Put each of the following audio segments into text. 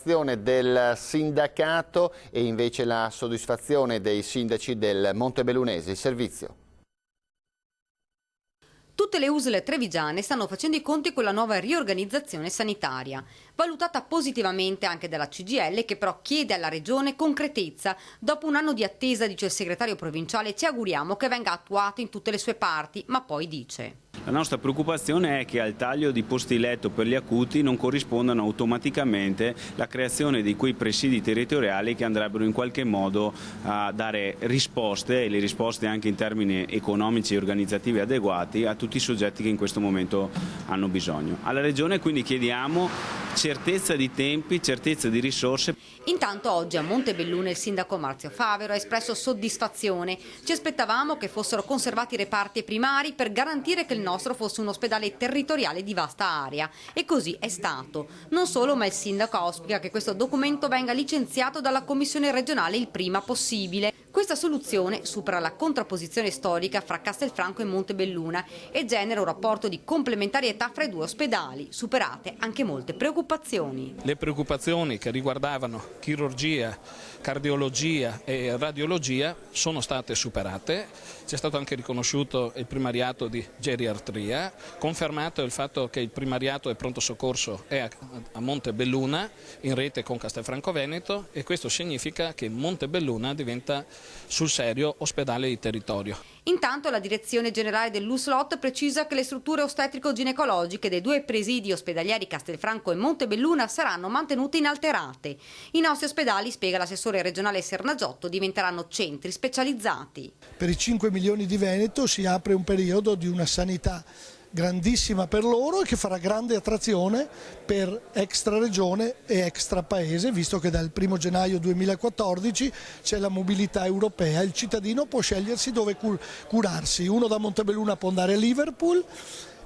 preoccupazione del sindacato e invece la soddisfazione dei sindaci del Montebellunese. Il servizio. Tutte le USL trevigiane stanno facendo i conti con la nuova riorganizzazione sanitaria, valutata positivamente anche dalla CGIL, che però chiede alla Regione concretezza. Dopo un anno di attesa, dice il segretario provinciale, ci auguriamo che venga attuato in tutte le sue parti, ma poi dice: la nostra preoccupazione è che al taglio di posti letto per gli acuti non corrispondano automaticamente la creazione di quei presidi territoriali che andrebbero in qualche modo a dare risposte, e le risposte anche in termini economici e organizzativi adeguati, a tutti i soggetti che in questo momento hanno bisogno. Alla Regione quindi chiediamo certezza di tempi, certezza di risorse. Intanto oggi a Montebelluna il sindaco Marzio Favero ha espresso soddisfazione. Ci aspettavamo che fossero conservati i reparti primari per garantire che il nostro fosse un ospedale territoriale di vasta area, e così è stato. Non solo, ma il sindaco auspica che questo documento venga licenziato dalla Commissione regionale il prima possibile. Questa soluzione supera la contrapposizione storica fra Castelfranco e Montebelluna e genera un rapporto di complementarietà fra i due ospedali, superate anche molte preoccupazioni. Le preoccupazioni che riguardavano chirurgia, cardiologia e radiologia sono state superate. C'è stato anche riconosciuto il primariato di geriatria, confermato il fatto che il primariato e pronto soccorso è a Montebelluna in rete con Castelfranco Veneto, e questo significa che Montebelluna diventa sul serio ospedale di territorio. Intanto la direzione generale dell'USLOT precisa che le strutture ostetrico-ginecologiche dei due presidi ospedalieri Castelfranco e Montebelluna saranno mantenute inalterate. I nostri ospedali, spiega l'assessore regionale Sernagiotto, diventeranno centri specializzati. Per i 5 milioni di Veneto si apre un periodo di una sanità grandissima per loro e che farà grande attrazione per extra regione e extra paese, visto che dal 1 gennaio 2014 c'è la mobilità europea, il cittadino può scegliersi dove curarsi. Uno da Montebelluna può andare a Liverpool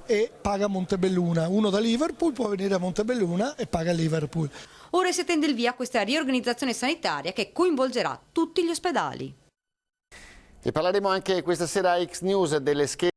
e paga Montebelluna, uno da Liverpool può venire a Montebelluna e paga Liverpool. Ora si tende il via a questa riorganizzazione sanitaria che coinvolgerà tutti gli ospedali. E parleremo anche questa sera a X News delle schede